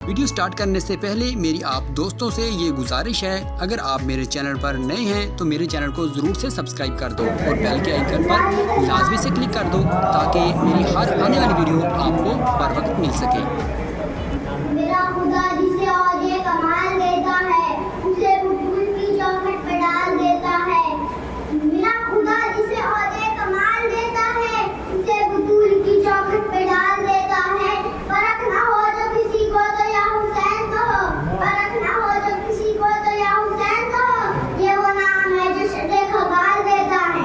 Video start करने से पहले मेरी आप दोस्तों से ये गुजारिश है, अगर आप मेरे चैनल पर नए हैं तो मेरे चैनल को ज़रूर से सब्सक्राइब कर दो और बेल के आइकन पर लाजमी से क्लिक कर दो ताकि मेरी हर आने वाली वीडियो आपको बर वक्त मिल सके। मेरा खुदा जिसे औजे कमाल देता है उसे बुलबुल की चौखट पे डाल देता है। मेरा खुदा जिसे औजे कमाल देता है उसे बुलबुल की चौखट पे डाल देता है। फर्क ना हो जो किसी को तो या हुसैन को हो, फर्क ना हो जो किसी को तो या हुसैन को हो। ये वो नाम है जो शदे खगाल देता है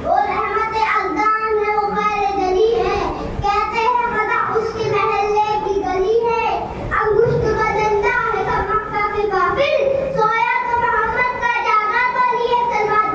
और रहमत अज़दान है, वो खैर गली है। कहते हैं मदा उसके महल्ले की गली है। अंगुष्ठ बदलता है तो मक्का के काफिल, सोया तो मोहम्मद का जागा तो लिए सलवात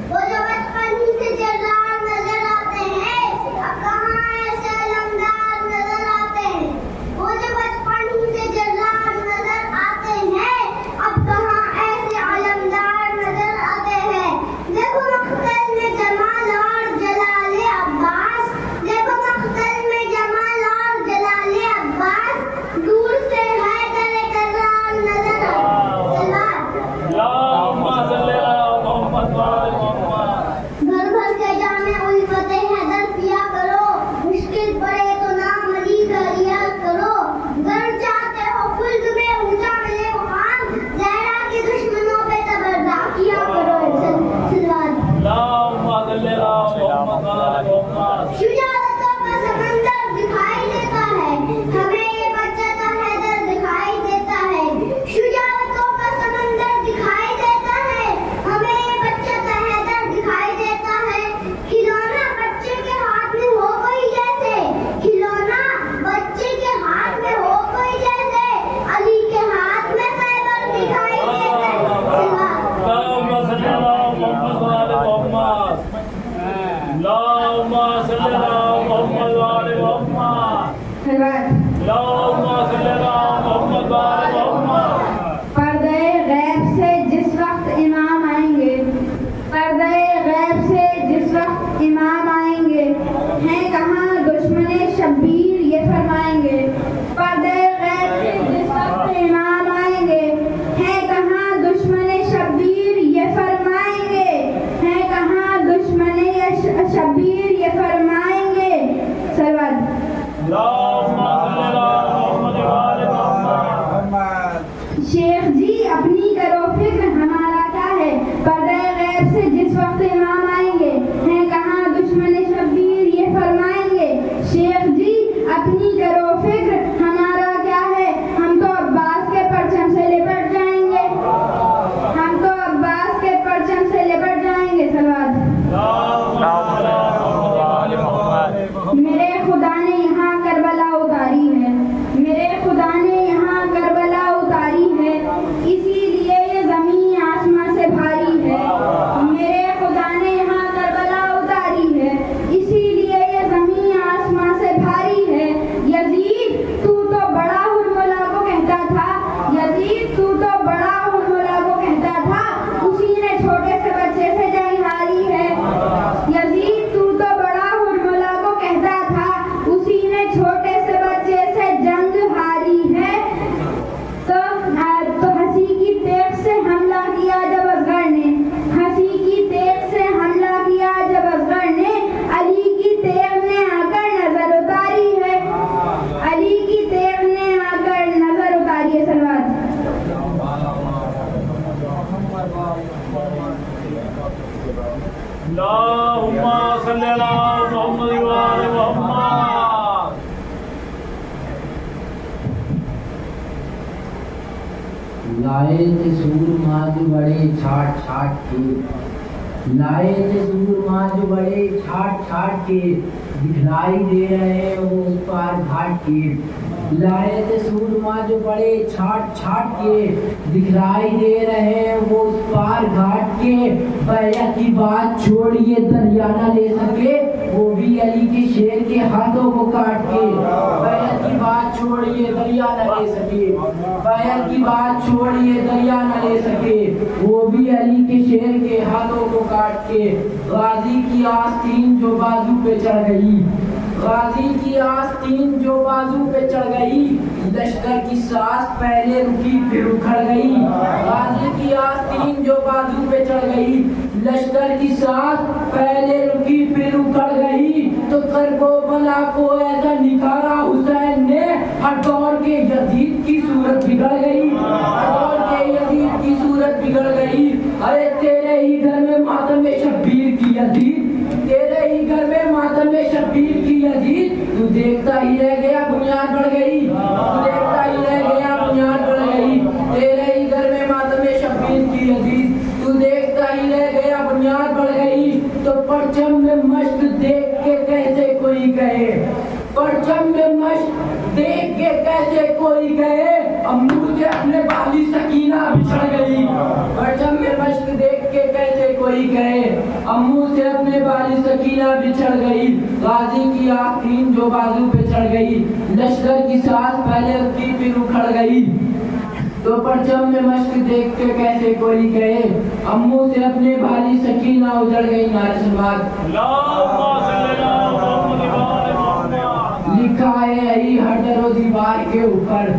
वो जो बचपन ही से जर्रार नजर आते हैं, अब कहाँ ऐसे अलमदार नजर आते हैं। वो जो बचपन ही से जर्रार नजर आते हैं, अब कहाँ ऐसे अलमदार नजर आते हैं। देखो मख्तल में जमाल और जलाले अब्बास, देखो मख्तल में जमाल और जलाले अब्बास, दूर से हैदर कर्रार नजर घर भर के जामे उल्फते हैदर पिया करो, मुश्किल पड़े तो नाम अली का रिया करो। घर चाहते हो खुल्द में ऊंचा मिले मुकाम, ज़हरा के दुश्मनों पे तबर्दा किया करो। शुजाअतों का समंदर दिखाई देता है, हमें ये बच्चा तो हैदर दिखाई देता है। शुजाअतों का समंदर दिखाई देता है, हमें ये बच्चा तो हैदर दिखाई देता है। खिलौना बच्चे के हाथ में हो कोई जैसे, खिलौना बच्चे के हाथ में हो कोई जैसे, अली के हाथ में खैबर दिखाई देता है। पर्दे गैब से जिस वक्त इमाम आएंगे, पर्दे गैब से जिस वक्त इमाम आएंगे, हैं कहाँ दुश्मने शब्बीर ये फरमाएंगे। पर्दे गैब से जिस वक्त इमाम आएंगे, हैं कहाँ दुश्मने शब्बीर ये फरमाएंगे, हैं कहाँ दुश्मने शब्बीर ये फरमाएंगे। सरवत शेख जी अपनी करो फिक्र हमारा क्या है, पर्दे गैब से जिस वक्त इमाम आएंगे, हैं कहाँ दुश्मन शब्बीर ये फरमाएंगे। शेख जी अपनी करो फिक्र हमारा क्या है, हम तो अब्बास के परचम से लिपट जाएंगे, हम तो अब्बास के परचम से लिपट जाएंगे। सलावत मेरे खुदा ने यहाँ करबला उतारी है, मेरे खुदा ने यहाँ करबला उतारी है, इसीलिए ये ज़मीन आसमां से भारी है। मेरे खुदा ने यहाँ करबला उतारी है, इसीलिए ये ज़मीन आसमां से भारी है। यजीद तू तो बड़ा हुर्मुला को कहता था, यजीद तू तो बड़ा हुर्मुला को कहता था, उसी ने छोटे से बच्चे से जंग हारी है। यजीद तू तो बड़ा हुर्मुला को कहता था, उसी ने छोटे से बच्चे से जंग हारी है। तो हंसी की तेज से हमला किया जब असगर ने, हंसी की तेज से हमला किया जब असगर ने, अली की तेज ने आकर नजर उतारी है, अली की तेज ने आकर नजर उतारी है। सलवात लाए थे सूरमा जो बड़े छाट छाट के, लाए थे सूरमा जो बड़े छाट छाट के, दिखलाई दे रहे हैं वो उस पार घाट के। लाए थे सूरमा जो बड़े छाट छाट के, दिखलाई दे रहे हैं वो उस पार घाट के। बैया की बात छोड़िए दरिया न ले सके, वो भी अली के शेर के हाथों को काट के। बैया की बात छोड़िए दरिया न ले सके, बैया की बात छोड़िए दरिया न ले सके, वो भी अली के शेर के हाथों को काट के। गाजी की आस्तीन जो बाजू पे चढ़ गई, गाजी की आस्तीन जो बाजू पे चढ़ गई, लश्कर की सांस पहले रुकी फिर उखड़ गई। गाजी की आस्तीन जो बाजू पे चढ़ गई, लश्कर की सांस पहले रुकी फिर उखड़ गई। तो करबला को ऐसा निखारा हुसैन ने, हर दौर के यजीद की सूरत बिगड़ गई, हर दौर के यजीद की सूरत बिगड़ गई। अरे तेरे ही घर में मातम में शब्बीर की यजीद, तेरे ही घर में मातम में शब्बीर की यजीद, तू देखता ही रह गया बुनियाद बढ़ गई, तू देखता ही रह गया बुनियाद बढ़ गई। तेरे ही घर में मातम में शब्बीर की यजीद, तू देखता ही रह गया बुनियाद बढ़ गई। तो परचम में मश्क देख के कैसे कोई कहे, परचम में मश्क देख के कैसे कोई कहे, अम्मू से अपने बाली सकीना बिछड़ गई। परचम में मश्क देख के कैसे कोई कहे, अम्मू से अपने बाली सकीना बिछड़ गई। गाजी की आस्तीन जो बाजू पे चढ़ गई, लश्कर की सांस पहले उसकी फिर उखड़ गई। तो परचम में मश्क देख के कैसे कोई कहे, अम्मू से अपने बाली सकीना उजड़ गई। नारे सलवात। लिखा है यही हर दरो दीवार के ऊपर,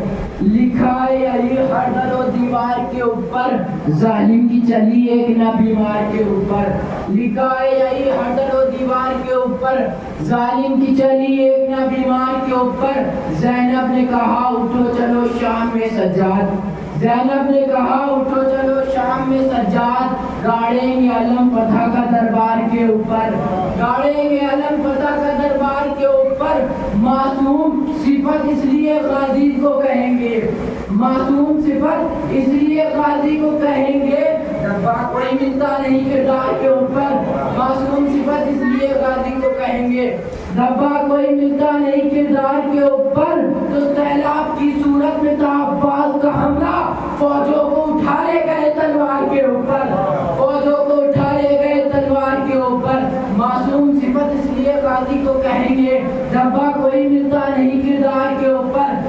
लिखा है यही हर दरो दीवार के ऊपर, जालिम की चली एक ना बीमार के ऊपर। लिखा है यही हर दरो दीवार के ऊपर, जालिम की चली एक ना बीमार के ऊपर। ज़ैनब ने कहा उठो चलो शाम में सज्जाद, ज़ैनब ने कहा उठो चलो शाम में सज्जाद, गाड़ेंगे अलम फतह का दरबार के ऊपर, गाड़ेंगे अलम फतह का दरबार के ऊपर। मासूम सिफत इसलिए गाजी को कहेंगे, मासूम सिफत इसलिए गाजी को कहेंगे, डब्बा कोई मिलता नहीं किरदार के ऊपर। मासूम सिफत इसलिए गाजी को कहेंगे, डब्बा कोई मिलता नहीं किरदार के ऊपर। तो सैलाब की सूरत में था अब्बास का हमला, फौजों को उठा ले गए तलवार के ऊपर, फौजों को उठा ले गए तलवार के ऊपर। मासूम सिफत इसलिए गाजी को कहेंगे, डब्बा कोई मिलता नहीं किरदार के ऊपर।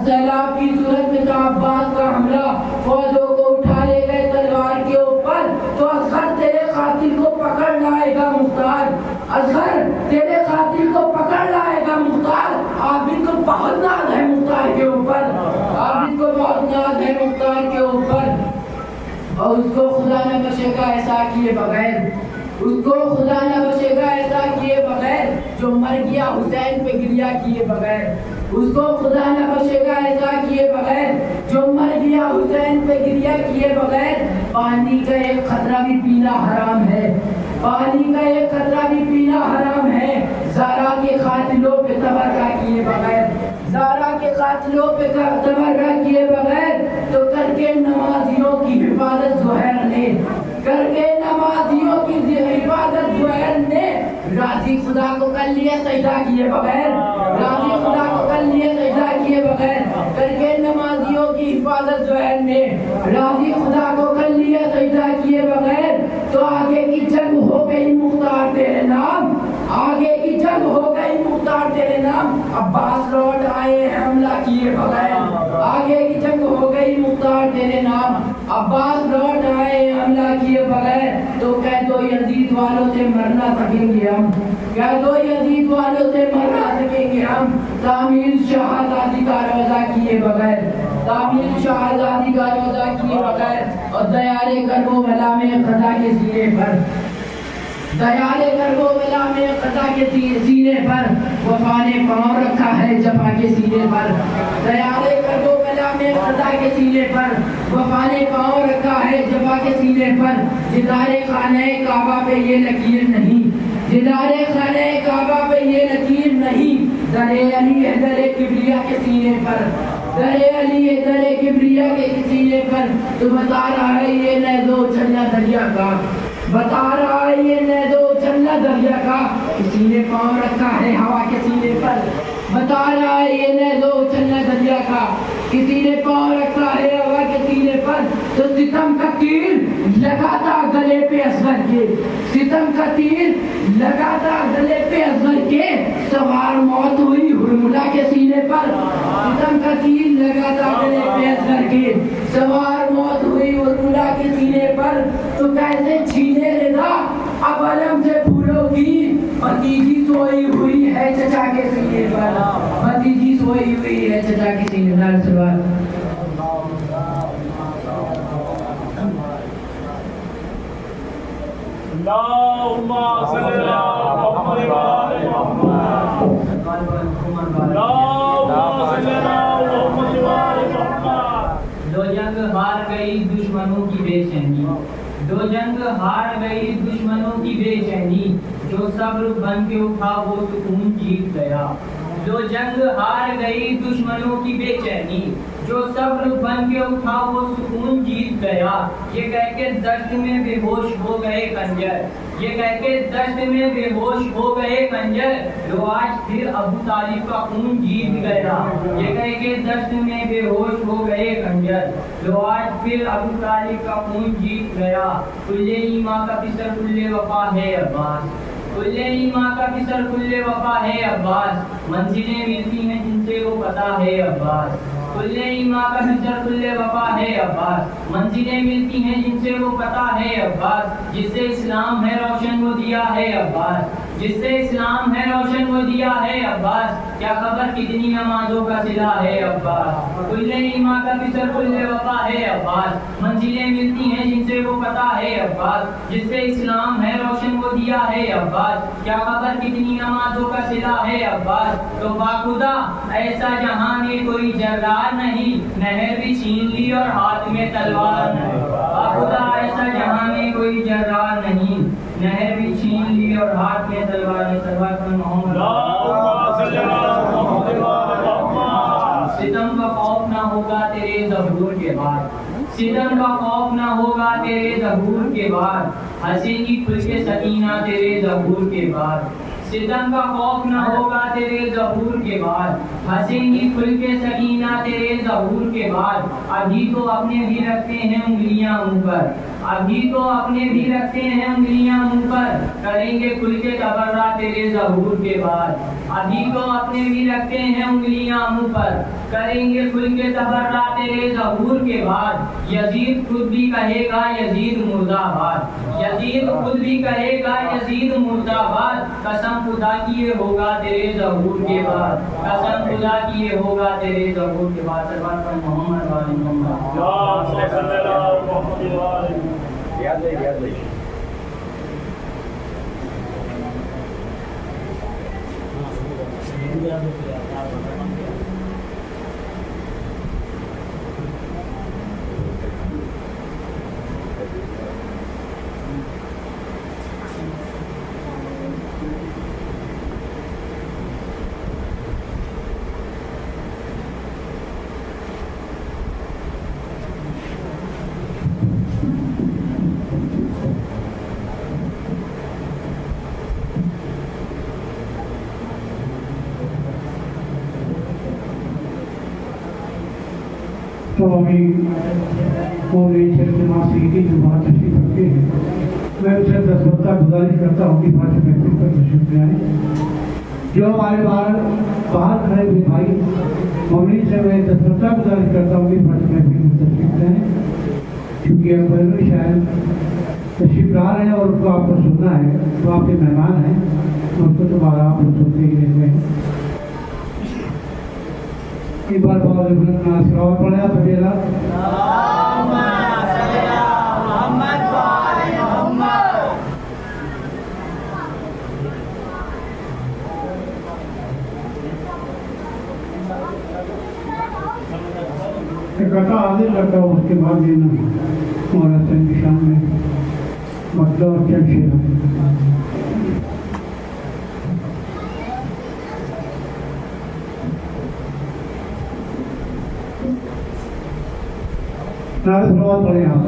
सैलाब की सूरत में था अब्बास का हमला, फौजों को उठा ले गए तलवार के ऊपर। तो असगर तेरे कातिल को पकड़ लाएगा मुख्तार, असगर तेरे कातिल को पकड़ लाएगा मुख्तार। आबिद को बहुत नाज है मुख्तार के ऊपर, आबिद को बहुत नाज है मुख्तार के ऊपर। और उसको खुदा न बख्शेगा ऐसा किए बगैर, उसको खुदा न बख्शेगा ऐसा किए बगैर, जो मर गया हुसैन पे गिरिया किए बगैर। उसको खुदा न बख्शेगा ऐसा किए बगैर, जो मर गया हुसैन पे गिरिया किए बगैर। पानी का एक खतरा भी पीना हराम है, पानी का एक खतरा भी पीना हराम है। ज़ारा के कातिलों पे तबर्रा किए बगैर, ज़ारा के कातिलों पे तबर्रा किए बगैर। तो करके नमाजियों की हिफाजत ज़ुहैर ने, करके नमाजियों की हिफाजत ज़ुहैर ने, राजी खुदा को कर लिए सजदा किए बगैर, राजी खुदा को कर लिए सजदा किए बगैर। करके नमाजियों की हिफाजत ज़ुहैर ने, राजी खुदा को कर लिए सजदा किए बगैर। तो आगे की जंग हो गई मुख्तार तेरे नाम, आगे की जंग हो गई मुख्तार तेरे नाम। अब्बास लौट आए हमला किए बगैर, आगे की जंग हो गई मुख्तार तेरे नाम। अब्बास लौट आए हमला किए बगैर। तो कह दो यजीद वालों से मरना सकेंगे हम, कह दो यजीद वालों से मरना सकेंगे हम। तामीर शहाज़ादी का रोजा किए बगैर, तामीर शहाज़ादी का रोजा किए बगैर। और दयारे करबला में खदा के सीने पर, दयारे करबला में खदा के सीने पर, वफा ने पाँव रखा है जफा के सीने पर। दयारे करबला में खदा के सीने पर, वफा ने पाँव रखा है जफा के सीने पर। जिदारे खाने काबा पे ये लकीर नहीं, जिदारे खाने काबा पे ये लकीर नहीं। दरे अली है दरे किबरिया के सीने पर, दरे अली है दरे किबरिया के सीने पर। तो बता रहा है ये नैज़ो छन्ना दरिया का, बता रहा है ये नैज़ो छन्ना दरिया का। किसी ने पाँव रखा है हवा के सीने पर, बता रहा है ये नैज़ो छन्ना दरिया का। किसी ने पाँव रखा है हवा के सीने पर। तो सितम का तीर लगाता गले पे असगर के, सितम का तीर लगाता गले पे असगर के। सवार मौत हुई हुरमुला के सीने पर, सितम का तीर लगाता गले पे असगर के। सवार मौत हुई हुरमुला के सीने पर। तो कैसे छीने रिदा अब अलम से फूलों की, भतीजी सोई हुई है चचा के सीने पर। जय चचा की सिंगदार सलवार। अल्लाहुम्मा सल्ली अला मुहम्मद व आले मुहम्मद। अल्लाहुम्मा सल्ली अला मुहम्मद व आले मुहम्मद। दो जंग हार गई दुश्मनों की बेचैनी, दो जंग हार गई दुश्मनों की बेचैनी, जो सब्र बन के उठा वो सुकून जीत गया। दो जंग हार गई दुश्मनों की बेचैनी, जो सब्र बन के उठा वो सुकून जीत गया। ये कह के दश्त में बेहोश हो गए कंजर, ये कह के दश्त में बेहोश हो गए कंजर, जो आज फिर अबू तालिब का खून जीत गया। ये कह के दश्त में बेहोश हो गए कंजर, जो आज फिर अबू तालिब का खून जीत गया। कुल्ले ईमा का पिसर कुल्ले वफा है अब्बास, कुल्ले ईमा का पिसर कुल्ले वफा है अब्बास, मंजिलें मिलती हैं जिनसे वो पता है अब्बास। कुल्ले ईमा का पिसर कुल्ले वफा है अब्बास, मंजिलें मिलती हैं जिनसे वो पता है अब्बास। जिससे इस्लाम है रोशन वो दिया है अब्बास, जिससे इस्लाम है रोशन वो दिया है अब्बास। क्या खबर कितनी नमाजों का सिला है अब्बास। कुल्ले ईमा का पिसर कुल्ले वफा है अब्बास, मंजिलें मिलती हैं जिनसे वो पता है अब्बास। जिससे इस्लाम है रोशन वो दिया है अब्बास। क्या खबर कितनी नमाजों का सिला है अब्बास। तो बाखुदा ऐसा जहां में कोई जर्रार नहीं, नहर भी छीन ली और हाथ में तलवार नहीं। बाखुदा ऐसा जहां में कोई जर्रार नहीं, नहर भी छीन ली और हाथ में तलवार नहीं। तलवार पर मोहम्मद सितम का खौफ ना होगा तेरे ज़हूर के बाद, सितम का खौफ ना होगा तेरे ज़हूर के बाद, हंसेगी खुल के सकीना तेरे ज़हूर के बाद। सितम का खौफ ना होगा तेरे ज़हूर के बाद, हंसेगी खुल के सकीना तेरे ज़हूर के बाद। अभी तो अपने भी रखते हैं उंगलियां मुंह पर, अभी तो अपने भी रखते हैं उंगलियां मुंह पर, करेंगे खुल के तबर्रा तेरे ज़हूर के बाद। अभी तो अपने भी रखते हैं उंगलियां मुंह पर, करेंगे खुल के तबर्रा तेरे ज़हूर के बाद। यजीद खुद भी कहेगा यजीद मुर्दाबाद, यजीद खुद भी कहेगा यजीद मुर्दाबाद। कसम खुदा की ये होगा तेरे ज़हूर के बाद, कसम खुदा की ये होगा तेरे ज़हूर के बाद। सरवर पर मोहम्मद वाले मोहम्मद। तो अभी पूरे क्षेत्र मासी की जो बात तशरीफ रखते हैं, मैं उनसे दसवत्ता गुजारिश करता हूँ कि बात महफिल पर तशरीफ ले आए। जो हमारे बाहर खड़े हुए भाई मौलवी से मैं दसवत्ता गुजारिश करता हूँ कि बात महफिल में तशरीफ ले आए, क्योंकि अब पहले शायद तशरीफ ला रहे हैं और उनको आपको सुनना है, तो आपके मेहमान हैं, उनको दोबारा आप सुनते ही रहते हैं। एक बार बहुत सलावत पढ़े आप अकेला। इकट्ठा हाजिर करता हूँ, उसके बाद देना और हसन निशान में मतलब अच्छा शेर सलावत पढ़े आप।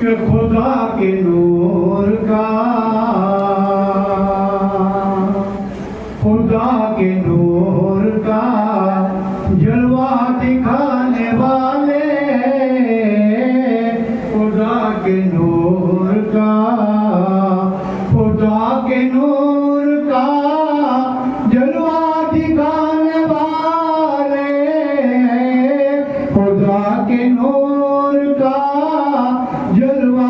कि खुदा के नूर का, खुदा के नूर का जलवा दिखाने वाले, खुदा के नूर का, खुदा के नूर का जलवा दिखाने वाले, खुदा के नूर का जलवा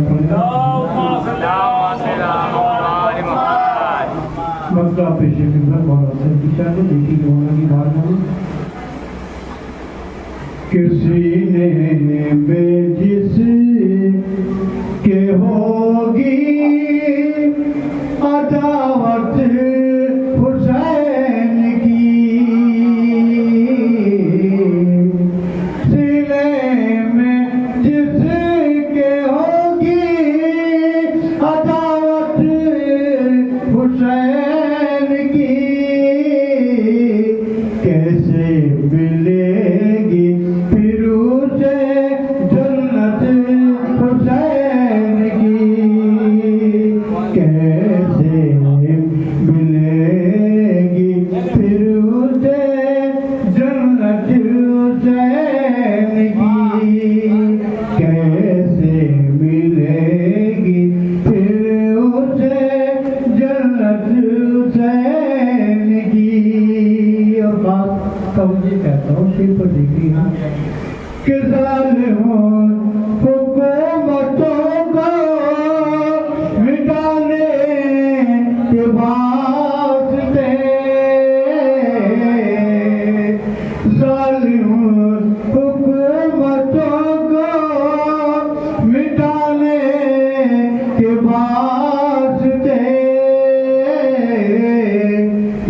पड़ेगा। मक्का पेशे के अंदर बहुत अच्छा दिशा है, देखिए होने की बात है। किसी ने बेजिस के होगी अदावत हुसैन की, सिले में जिसके होगी अदावत हुसैन की, कैसे मिलेगी फिर उसे जन्नत हुसैन की, कैसे मिलेगी फिर उसे जन्नत हुसैन की, कैसे मिलेगी फिर उसे जन्नत हुसैन की। और बात तब ये कहता हूँ सिर पर देखी है कि ज़ालिमों हुकूमतों को मिटाने के वास्ते, ज़ालिमों हुकूमतों को मिटाने के वास्ते,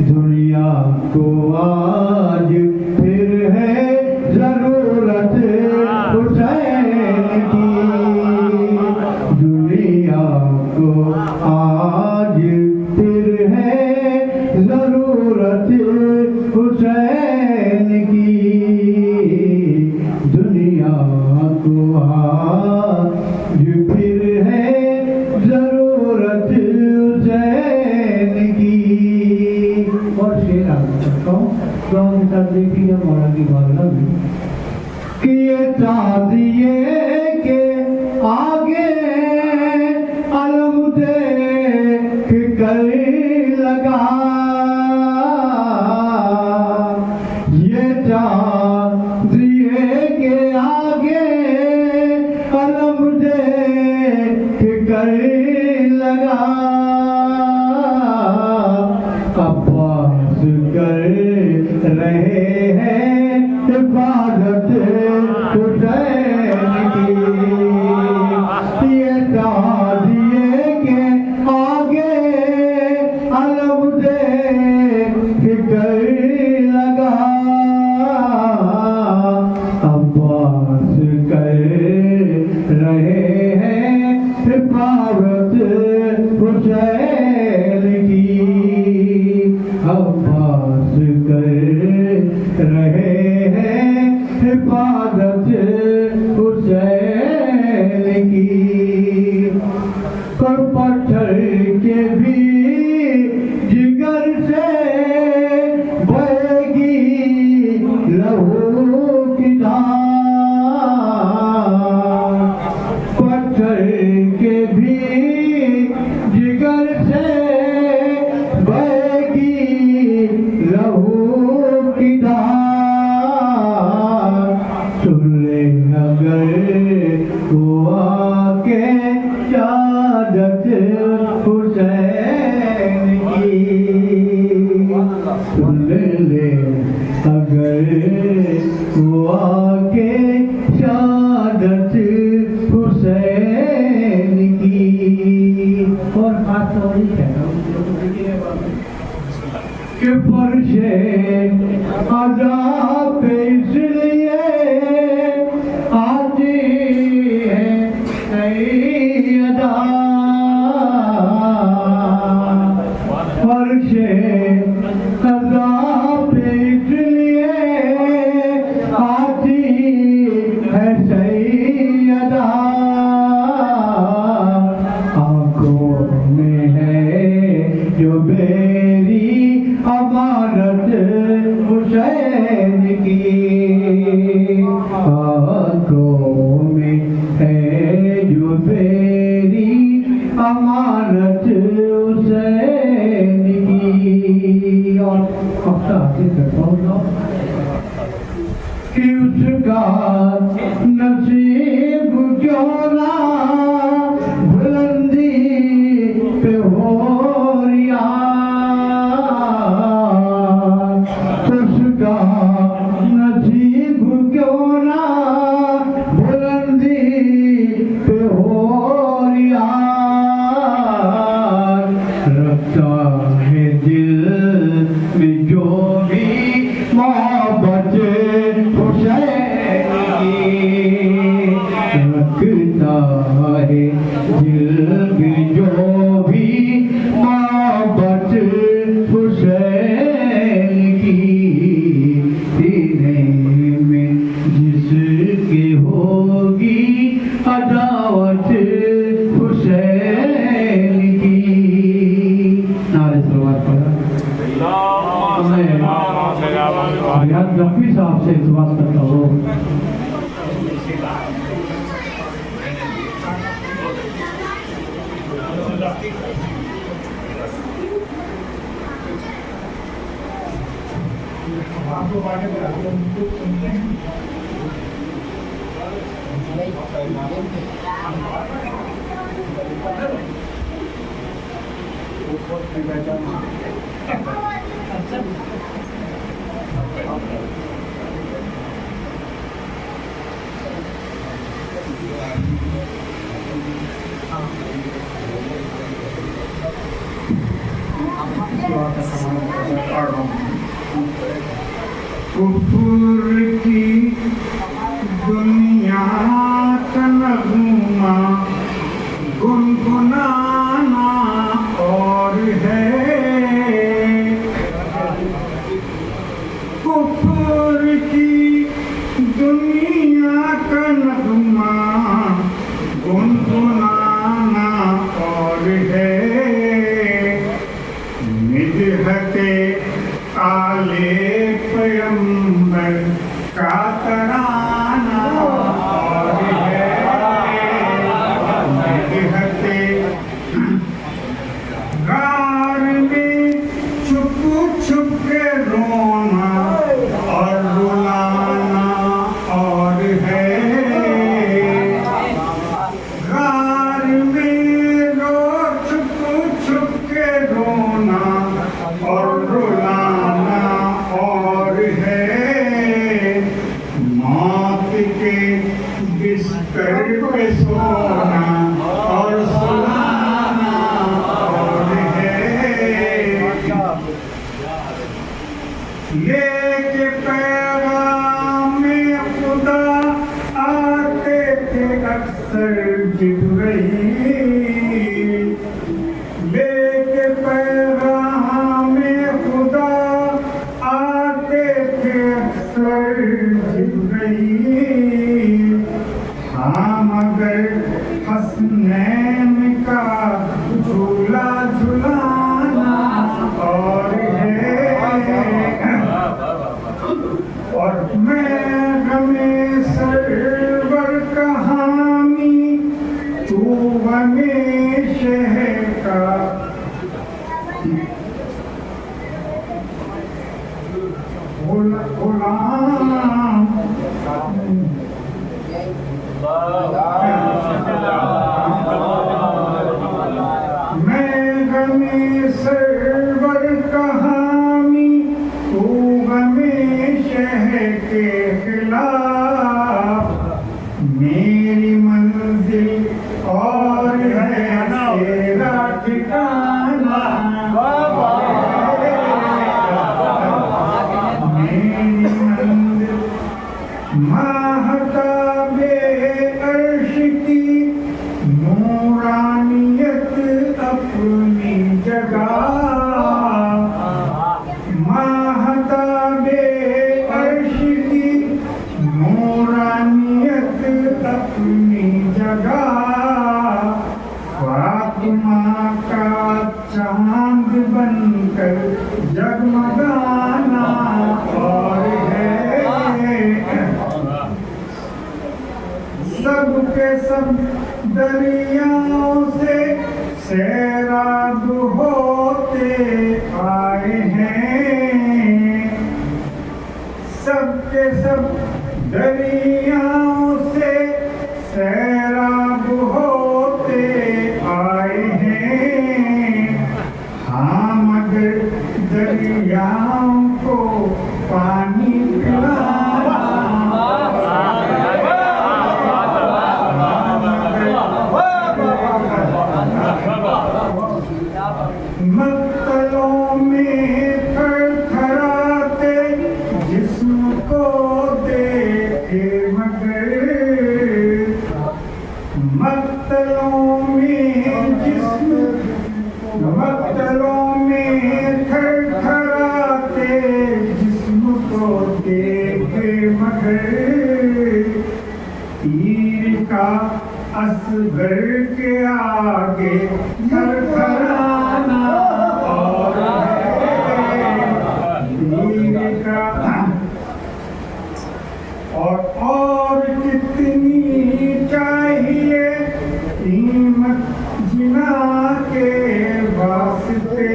दुनिया को आज फिर है जरूरत हुसैन की, दुनिया को आज फिर है जरूरत हुसैन की, दुनिया को आज फिर है जरूरत हुसैन की। और शेर आगे सकता हूँ तो हम सब देखिए हमारा की भावना भी कि ये ताज़िए के आगे अलम देख कर लगा, ये ताज़िए के आगे अलम देख कर लगा, अब्बास कर रहे हैं हिफाजत हुसैन की, ये ताज़िए के आगे अलम देख कर लगा, अब्बास कर रहे हैं हिफाजत हुसैन की, अब्बास कर रहे हैं हिफाजत हुसैन की। और पत्थर के भी जिगर से बहेगी लहू की धार, पत्थर के भी जिगर से बहेगी लहू की धार, सुन ले अगर वो आके शहादत हुसैन की, सुन ले अगर वो आके शहादत हुसैन की। और खास तौर से कहता हूँ कि फर्शे अज़ाब पे इसलिए आती है सैयदा, फर्शे अज़ाब पे इसलिए आती है सैयदा, आँखों में है जो मेरी अमानत हुसैन की, आँखों में है जो मेरी अमानत हुसैन की। और हफ्ता आगे करता हूँ कि उसका नसीब क्यों ना बेहद गंभीर से आपसे इल्तिमास करता हूँ कुफर की दुनिया का नगमा गुनगुनाना और है कुफर की दुनिया का नगमा गुनगुनाना और है मिदहते आले पैगंबर का तराना और है मिदहते गार में छुप छुप के रोना और रुलाना और है गार में रो छुप छुप के रोना और रुलाना और है मौत के बिस्तर पे सोना और सुलाना और है लेके पैगाम खुदा आते थे अक्सर जिब्रील लेके पैगाम खुदा आते थे अक्सर जिब्रील हाँ मगर हसनैन का झूला झुलाना और है और मैं गमे सरवर कहानी तू गमे शहर का गुलाम मैं गमे सरवर कहानी तू गमे शहर के खिलाफ मेरी मंजिल और है तेरा ठिकाना मेरी मंजिल महताबे अर्श की नूरानियत अपनी जगह महताबे अर्श की नूरानियत अपनी जगह फातिमा का चांद बनकर जगमगाना और है सब के सब दरियाओं से सैराब होते आए हैं सब के सब दरियाओं से सैराब होते आए हैं हाँ मगर दरियाओं को पानी पिलाना मक्तलों में थरथराते जिस्म को देखे मगर मक्तलों में जिस्म मक्तलों में थरथराते जिस्म को देखे मगर तीर का असगर के आगे थरथराना और है तीर का जिना के वास्ते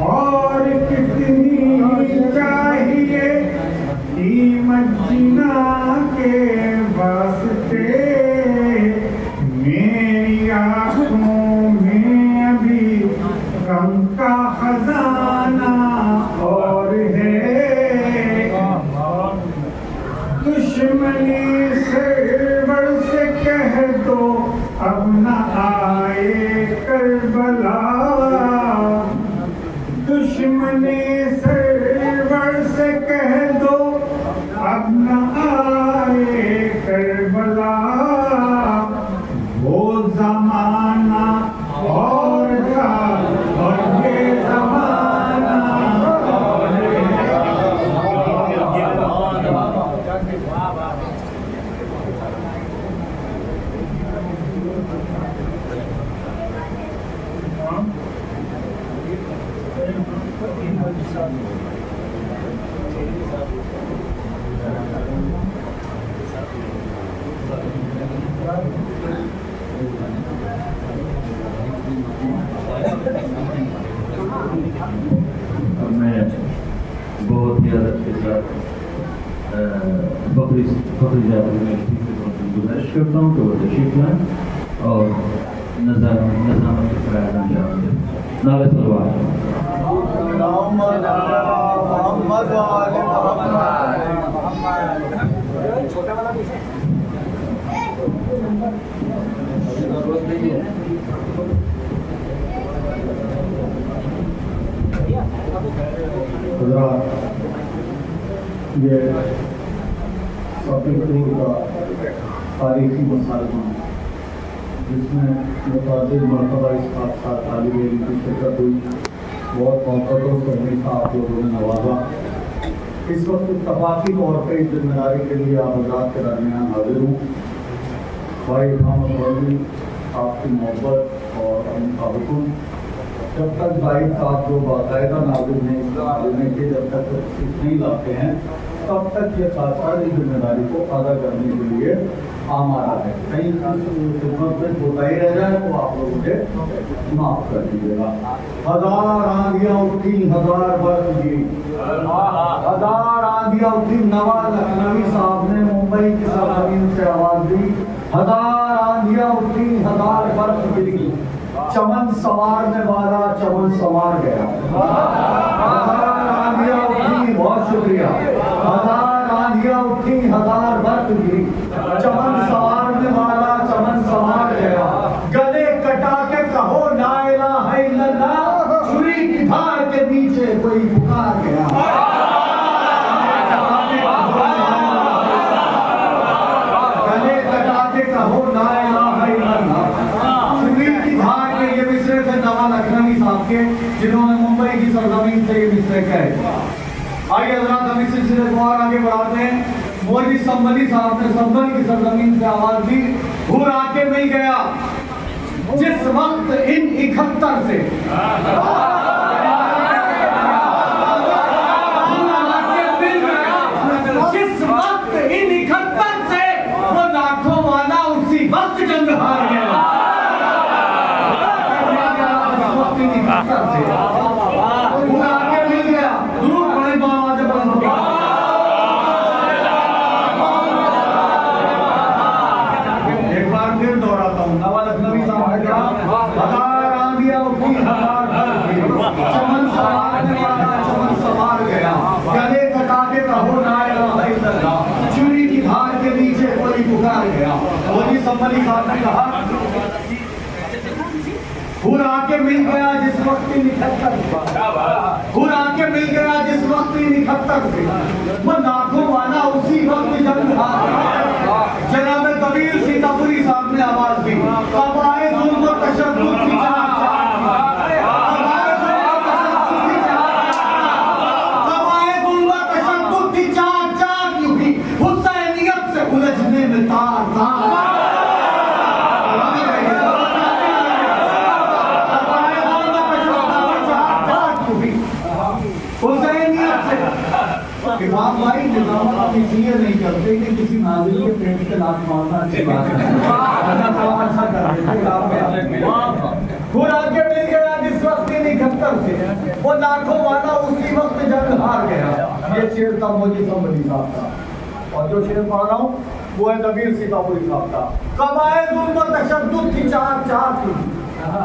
और कितनी चाहिए कीमत जिना के वास्ते। मेरी आंखों में अभी गम का खजाना और है। दुश्मनी सरवर से कह दो अब न आए करबला। दुश्मनी सरवर से कह दो अब न आए करबला। वो जमाना और था और ये जमाना और मैं बहुत ही अदब के साथ बकरी जाती में गुजारिश करता हूँ कि वो तशरीफ लाएं और नज़ामत के फ़राइज़ अंजाम दें। नाले ये शॉपिंग का तारीखी मसाला जिसमें मुताबिक मरतबा इस हादसा तालिब इल्म की शिरकत हुई। बहुत मोहब्बतों से हमेशा आप लोगों ने नवाजा। इस वक्त इत्तफाकी तौर पर इस जिम्मेदारी के लिए आप आज़ाद के दरमियान हाजिर हूँ। भाई मोहम्मद आपकी मोहब्बत और उनका हुक्म जब तक भाई साहब जो बाकायदा नाज़िम ने के जब तक सीख नहीं लाते हैं तब तक ये खासकर इस जिम्मेदारी को अदा करने के लिए आमारा है। कहीं खिदमत में कोताही रह जाए तो आप लोग मुझे माफ कर दीजिएगा। हजार आंधियां उठी हजार बरस गिरी। हजार आंधियां उठी। नवाज लखनवी साहब ने मुंबई की सरजमीन से आवाज दी। हजार आंधियां उठी हजार बरस गिरी। चमन संवारने वाला चमन संवार गया। हजार आंधियां उठी। बहुत शुक्रिया। हजार आंधियां उठी हजार बरस गिरी। चमन संवारने वाला चमन संवार गया। गले कटा के कहो ला इलाहा इल्लल्लाह। छुरी की धार के नीचे कोई पुकार गया। गले कटा के कहो ला इलाहा इल्लल्लाह। छुरी की धार के ये मिसरे थे नवाज लखनवी साहब के जिन्होंने मुंबई की सरजमीन से ये मिसरे कहे। आइए हजरात हम इस सिलसिले को और आगे बढ़ाते हैं। मौलवी संबली साहब ने संबल की सरजमीन से आवाज दी। हूर आके मिल गया जिस वक्त इन 71 से जिस वक्त इन 71 से वो लाखों वाला उसी वक्त जंग हार गया। हूर आके मिल गया। दुरूद पढ़े बाबा जब दोहराता हूँ। नवाज लखनवी साहब ने कहा हजार आंधियां उठी हजार बरस गिरी। चमन संवारने वाला चमन संवार गया। गले कटा के कहो ला इलाहा इल्लल्लाह। चुरी की धार के नीचे कोई पुकार गया। मौलवी संबली साहब ने कहा हूर आके मिल गया जिस वक्त इन 71 हूर आके मिल गया जिस वक्त इन 71 से वो लाखों वाला उसी वक्त जंग हार गया। जनाब कबीर सीतापुरी साहब ने आवाज दी। अब आए जुल्म और तशद्दुद की चाक चाक यूं हुसैनियत से उलझने में तार तार। इमाम भाई निजामत आप इसलिए नहीं करते कि किसी नाज़िम के पेट पे लात मारना अच्छी बात है। अच्छा कर शेर था मौजी संबली साहब का, और जो शेर पढ़ रहा हूँ वो है दबीर सीतापुरी साहब का। कबाए जुल्म तशद्दुद की चार चार थी,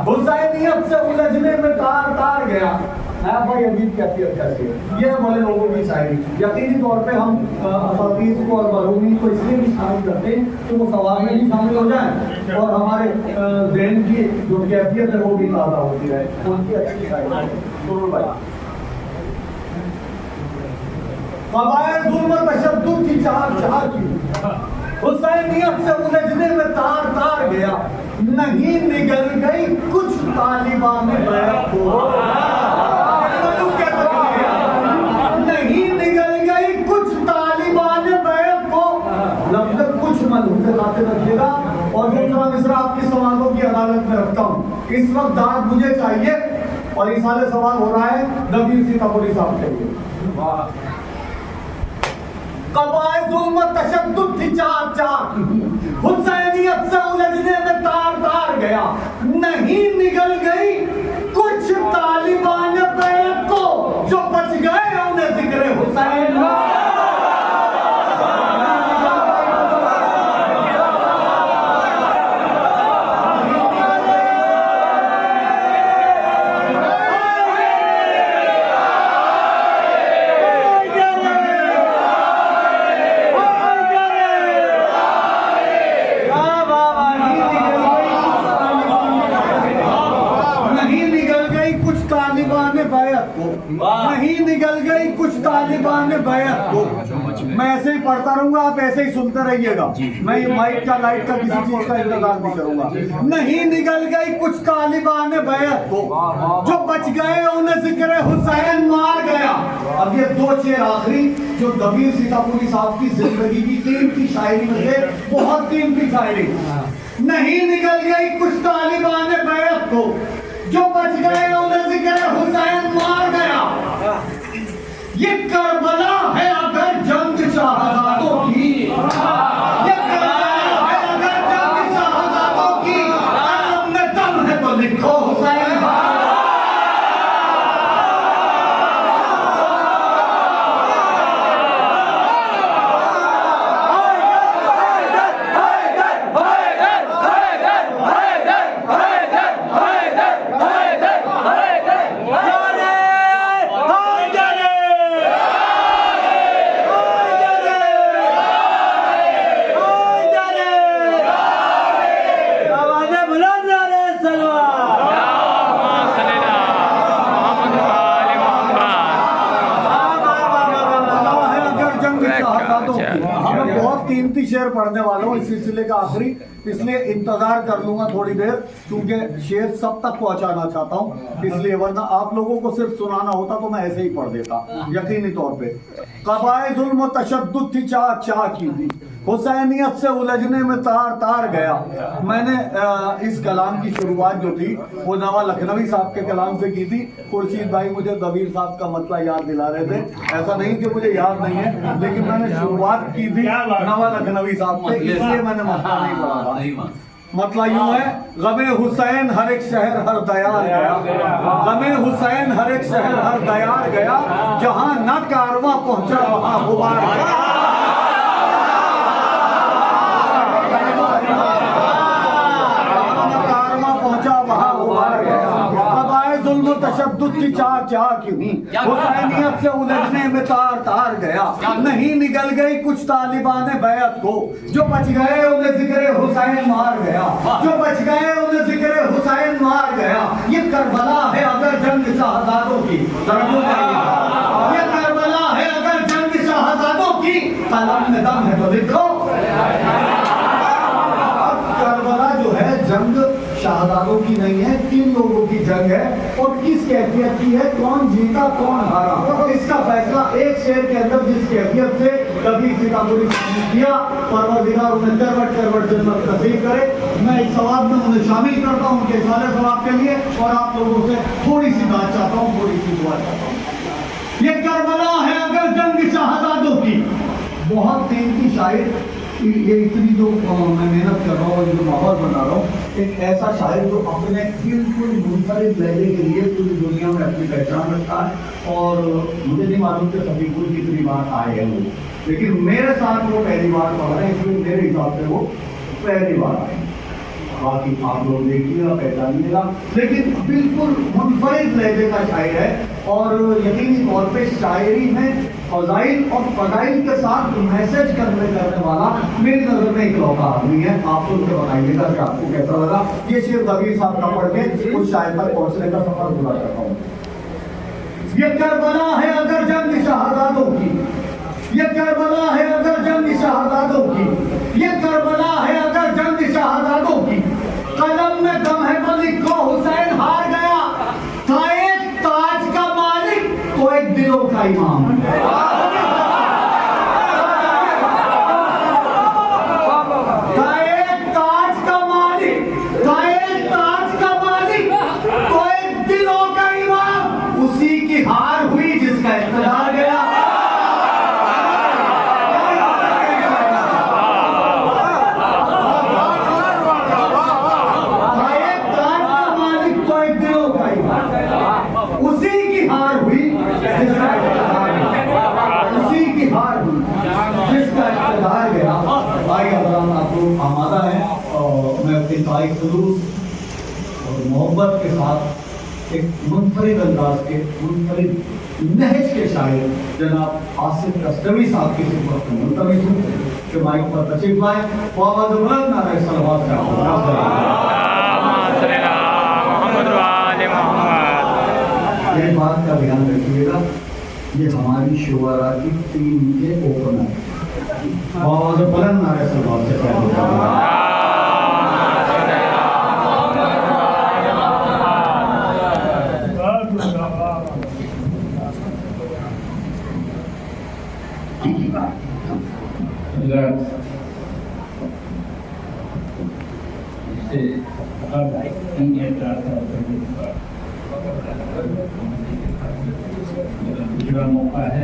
हुसैनियत से उलझने में तार तार गया। भाई अजीब कैफियत कैसी है, ये बड़े लोगों की शायरी। यकीनी तौर पे हम असातीज़ को और मरहूमी को इसलिए भी शामिल करते हैं कि वो सवाल में भी शामिल हो जाए और हमारे ज़हन की जो कैफियत है वो भी ताज़ा होती है, उनकी अच्छी शायरी। जरूर भाई। कबाए जुल्म तशद्दुद की चार चार की, हुसैनियत से उलझने में तार तार गया। नहीं निगल गई कुछ तालिबान बैरक को, नहीं निगल गई कुछ तालिबान बैरक को। लफ्ज़ कुछ मलहूज़ से खाते रखिएगा। और दूसरा मिसरा आपकी समाजों की अदालत में रखता हूँ। इस वक्त दाद मुझे चाहिए और इस साले सवाल हो रहा है दबीर सीतापुरी साहब के लिए। कबाए जुल्म तशद्दुद थी चार चार, हुसैनियत से उलझने में तार तार गया। नहीं निगल गई कुछ तालिबान बैरक को, जो बच गए उन्हें जिक्र हुसैन। नहीं निगल गई कुछ तालिबान बैरक को। मैं ऐसे ही पढ़ता रहूंगा, आप ऐसे ही सुनते रहिएगा। मैं माइक का लाइट का किसी चीज का इंतजार नहीं करूंगा। नहीं निगल गई कुछ तालिबान बैरक को, जो बच गए उन्हें जिक्र हुसैन मार गया। अब ये दो शेर आखिरी जो दबीर सीतापुरी साहब की जिंदगी की कीमती शायरी में से बहुत कीमती शायरी। नहीं निगल गई कुछ तालिबान बैरक को, जो बच गए उन्हें जिक्र हुसैन मार गया। ये करबला है अगर जंग शहादातों की, ये करबला है अगर जंग शहादातों की, कलम में दम है तो लिखो हुसैन। कीमती शेर पढ़ने वाला हूँ इस सिलसिले का आखिरी, इसलिए इंतजार कर लूंगा थोड़ी देर, क्योंकि शेर सब तक पहुंचाना चाहता हूँ, इसलिए वरना आप लोगों को सिर्फ सुनाना होता तो मैं ऐसे ही पढ़ देता यकीनी तौर पे। कबाए जुल्म तशद्दुद थी चाह चाह की थी, हुसैनियत से उलझने में तार तार गया। मैंने इस कलाम की शुरुआत जो थी वो नवा लखनवी साहब के कलाम से की थी। खुर्शीद भाई मुझे दबीर साहब का मतला याद दिला रहे थे, ऐसा नहीं कि मुझे याद नहीं है, लेकिन मैंने शुरुआत की थी नवा लखनवी साहब से, इसलिए मैंने मतला नहीं पढ़ा था। मतलब यूं है, गमे हुसैन हर एक शहर हर दयार गया, गमे हुसैन हर एक शहर हर दयार गया, जहां न कारवां पहुंचा वहां गुबार गया। तशद्दुद की चार चाह क्यों, हुसैनियत से उलझने में तार तार गया। नहीं निगल गई कुछ तालिबान बैत को, जो बच गए उन्हें जिक्र हुसैन मार गया, जो बच गए उन्हें जिक्र हुसैन मार गया। ये करबला है अगर जंग शहादातों की, ये करबला है अगर जंग शहादातों की, कलम में दम है तो लिखो। करबला जो है जंग शहादातों की नहीं है, 3 लोगों की जंग है, और किस कैफियत की है, कौन जीता कौन हारा, इसका फैसला एक शेर के अंदर जिस कैफियत से कभी सीतापुरी किया, परवरदिगार उन्हें करवट करवट जन्नत नसीब करे। मैं इस सवाब में उन्हें शामिल करता हूँ उनके सारे सवाब के लिए, और आप लोगों से थोड़ी सी बात चाहता हूँ, थोड़ी सी दुआ चाहता हूँ। ये करबला है अगर जंग शहादातों की, बहुत कीमती शायर कि ये इतनी जो मैं मेहनत कर रहा हूँ और जो माहौल बना रहा हूँ, एक ऐसा शायर जो अपने बिल्कुल मुनफरिद लहजे के लिए पूरी दुनिया में अपनी पहचान रखता है। और मुझे नहीं मालूम कि सभी को कितनी बार आए हैं वो, लेकिन मेरे साथ वो पहली बार पढ़ रहे हैं, इसलिए मेरे हिसाब से वो पहली बार आए। बाकी आप लोग देखिएगा, पहचानिएगा, लेकिन बिल्कुल मुनफरिद लहजे का शायर है। और यकीनी तौर पे शायरी में फजाइल और फजाइल के साथ मैसेज करने वाला मेरी नज़र में इकलौता आदमी है। आप सुन के बताइएगा कि आपको कैसा लगा। ये शेर कबीर साहब का पढ़ के उस शायर तक पहुंचने का सफर पूरा करता हूँ। ये करबला है अगर जंग शहादातों की, ये करबला है अगर जंग शहादातों की, ये करबला है अगर जंग शहादातों की। कलम में दम है तो लिखो हुसैन हार गया, था एक ताज का मालिक तो एक दिलों का इमाम। था एक ताज का मालिक, था एक ताज का मालिक तो एक दिलों का इमाम। उसी की हार हुई जिसका इख्तियार गया। आमादा है और मैं अपने तारीख जुलूस और मोहब्बत के साथ एक मुनफरिद अंदाज के, मुनफरिद नहज के शायर जनाब आसिफ अस्लमी साहब की खिदमत में मुल्तमिस हूँ कि माइक पर तशरीफ लाए। आवाज़ बुलंद नारे सलवात से ये बात का ध्यान रखिएगा, ये हमारी शुआरा की टीम के ओपनर है। आवाज़ बुलंद नारे सलवात से दूसरा मौका है।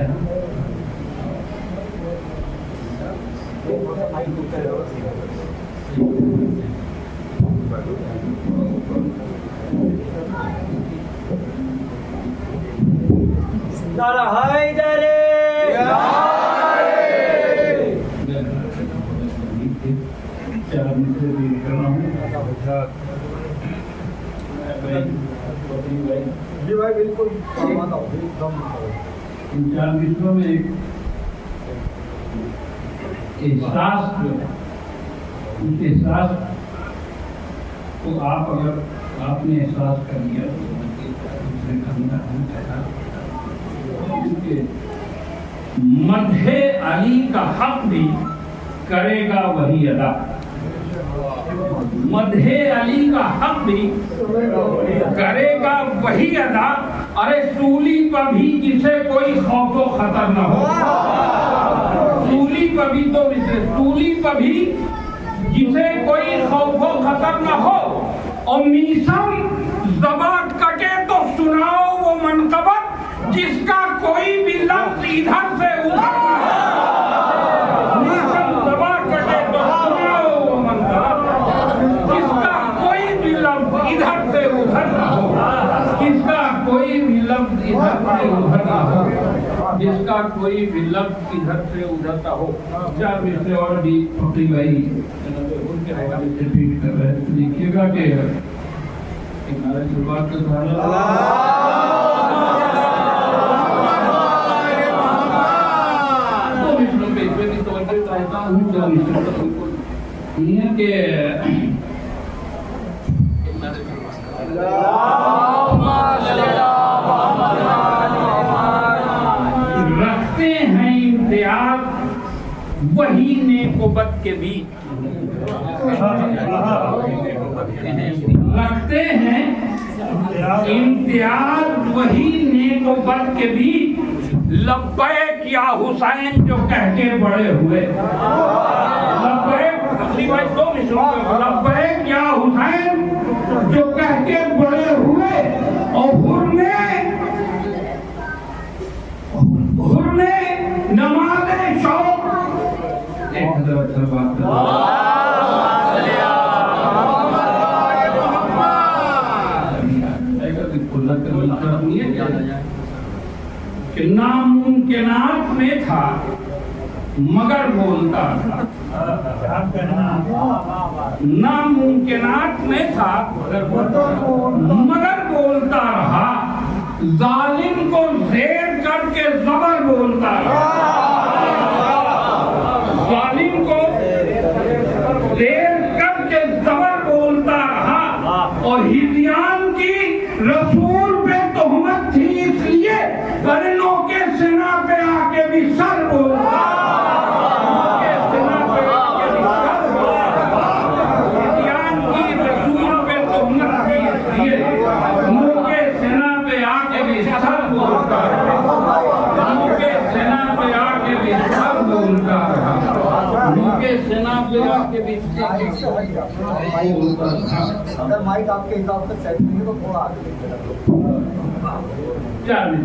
जी भाई बिल्कुल इन 4 विषयों में एक एहसास जो है, उस एहसास को आप अगर आपने एहसास कर लिया तो मदहे अली का हक भी करेगा वही अदा। मदहे अली का हक भी करेगा वही अदा। अरे सूली पर भी जिसे कोई खौफ व खतर न हो, सूली पर भी तो सूली पर भी जिसे कोई खौफ व खतर न हो। और मीसम ज़बा कटे तो सुनाओ वो मनकबत जिसका कोई भी लफ्ज़ इधर से उधर न हो। मीसम ज़बा कटे तो सुनाओ वो मनकबत जिसका कोई भी लफ्ज़ इधर से उधर न हो। जिसका कोई भी लफ्ज़ इधर से उधर न हो। जिसका कोई भी लफ्ज़ इधर से उधर न हो। 4 विषय और भी फकीर भाई उनके हवाले से ट्वीट कर रहे हैं। देखिएगा कि नारे शुरुआत के रखते हैं इम्तियाज वही नेकोबत के बीच। रखते हैं इम्तियाज वही नेकोबत के बीच। लब्बैक या हुसैन जो कह के बड़े हुए। लब्बैक या हुसैन जो कह के बड़े हुए। और हुर्ने नमाज़े शौक कि नामुमकिनात में था मगर बोलता था, नामुमकिनात में था मगर बोलता रहा, जालिम को ज़ेर करके ज़बर बोलता रहा, जालिम को ज़ेर करके ज़बर बोलता रहा। और हिदियान की रसूल पे तोहमत थी इसलिए वरनों के सिना पे आके भी सर बोलता, हिदियान की रसूल पे तोहमत थी इसलिए वरनों के सिना पे आके भी सर बोलता, वरनों के सिना पे आके भी सर बोलता, वरनों के सिना पे आके भी अगर माइक आपके हिसाब से सेट नहीं है तो थोड़ा आगे लेके रखो। 40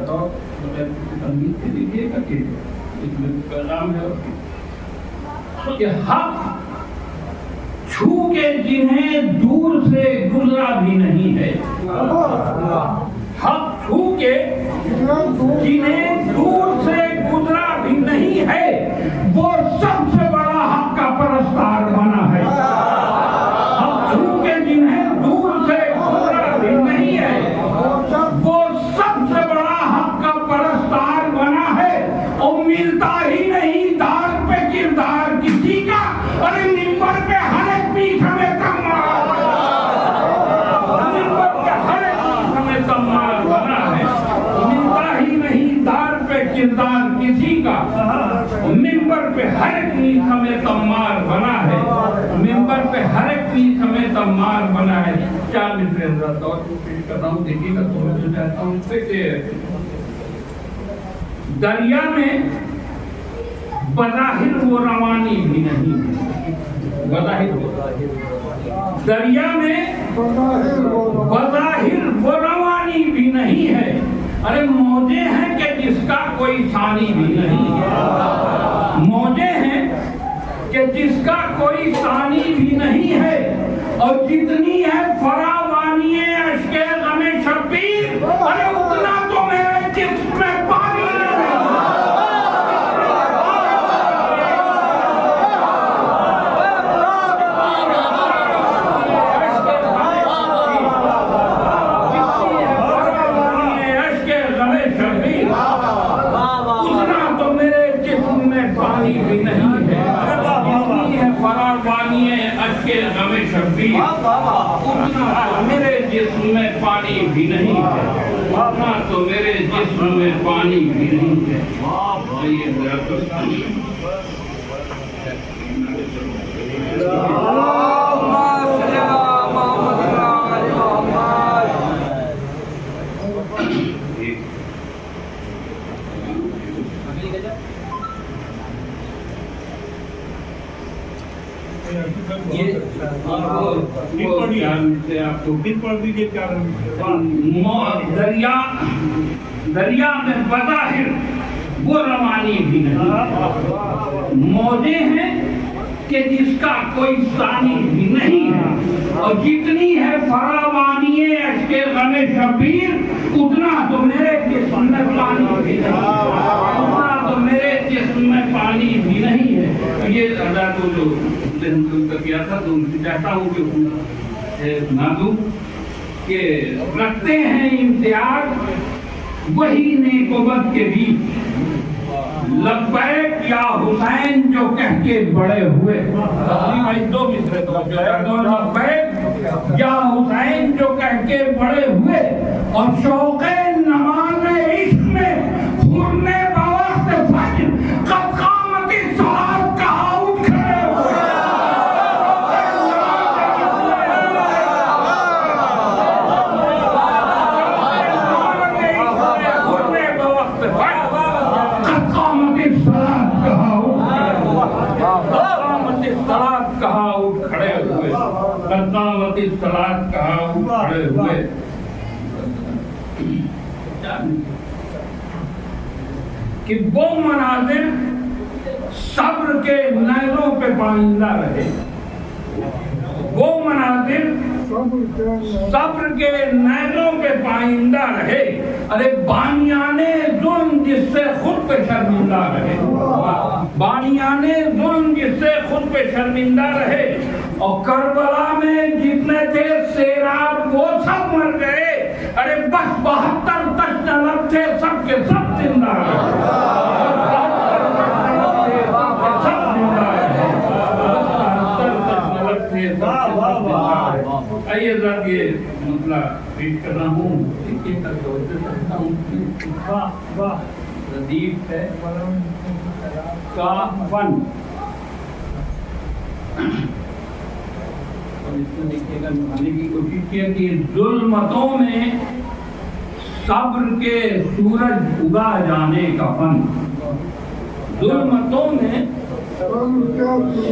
तो संगीत के लीजिएगा कि इसमें पैगाम है कि हक छू के जिन्हें दूर से गुजरा भी नहीं है, हक छू के जिन्हें दूर से गुजरा भी नहीं है, वो सबसे बड़ा हक का परस्तार बना है। हक छू के जिन्हें दूर से गुजरा भी नहीं है, वो सबसे बड़ा हक का परस्तार बना है। और मिलता ही नहीं दार पे किरदार किसी का, अरे मिंबर पे हर एक पीठ हमें कमाल, मिंबर पे हर एक पीठ हमें कमाल बना है। मिलता ही नहीं दार पे किरदार किसी का, मिंबर पे हर एक पीठ हमें कमाल बना है, मिंबर पे हर एक पीठ हमें कमाल बना है। 4 मिनट में और पेश कर रहा हूँ, देखिएगा तो मैं चाहता हूँ दरिया में बज़ाहिर वो रवानी भी नहीं है, बज़ाहिर दरिया में बज़ाहिर वो रवानी भी नहीं है, अरे मौजे हैं कि जिसका कोई सानी भी नहीं है, मौजे हैं कि जिसका कोई सानी भी नहीं है। और जितनी है फरावानी अश्के गमे शब्बीर, अरे उतना तो मेरे जिस्म में पानी नहीं। अश्के गमे शब्बीर, उतना तो मेरे जिस्म में पानी भी नहीं है। फरावानी अश्के गमे शब्बीर, उतना तो मेरे जिस्म में पानी भी नहीं है, उतना तो मेरे जिस्म में पानी भी नहीं है। ये आपको दरिया में बज़ाहिर वो रवानी भी नहीं, मौजे हैं कि जिसका कोई सानी भी नहीं है। और जितनी है फरावानी अश्के गमे शब्बीर, उतना तो मेरे जिस्म में पानी भी नहीं, उतना तो मेरे जिस्म में पानी भी नहीं है। तो ये अदा को जो किया था तो उनसे चाहता हूँ कि सुना दूं कि रखते हैं इम्तियाज वही नेकोबत के बीच, लब्बैक या हुसैन जो कह के बड़े हुए, 2 मिसरे तो लब्बैक या हुसैन जो कह के बड़े हुए। और शौक़े नमाज़ इश्क़ में खुरने बवक्त फज्र कद क़ामती सलात कहा उठ खड़े हुए। कहा उठ खड़े हुए, कद्दामती सलात कहा उठ खड़े हुए। कि वो मनाजिर सब्र के नैरों पे पाइंदा रहे, वो मनाजिर सब्र के नैनों के पाइंदा रहे। अरे बानियाने जुल्म जिससे खुद पे शर्मिंदा रहे, बानियाने जुल्म जिससे खुद पे शर्मिंदा रहे। और करबला में जितने थे सेराब वो सब मर गए। अरे बस 72 तश्तलब थे, सबके सब जिंदा रहे। आइए जरा ये मतलब पेश कर रहा हूँ, प्रदीप है का वन। और इसको देखिएगा, निभाने की कोशिश किया कि जुल्मतों में सब्र के सूरज उगा जाने का फन, जुल्मतों में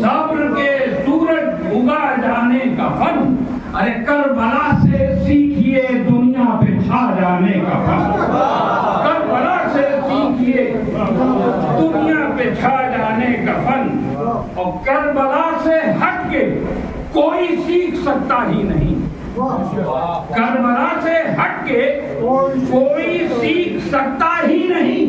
सब्र के सूरज उगा जाने का फन। अरे करबला से सीखिए दुनिया पे छा जाने का फन, करबला से सीखिए दुनिया पे छा जाने का फन। और करबला से हट के कोई सीख सकता ही नहीं, करबला से हट के कोई सीख सकता ही नहीं।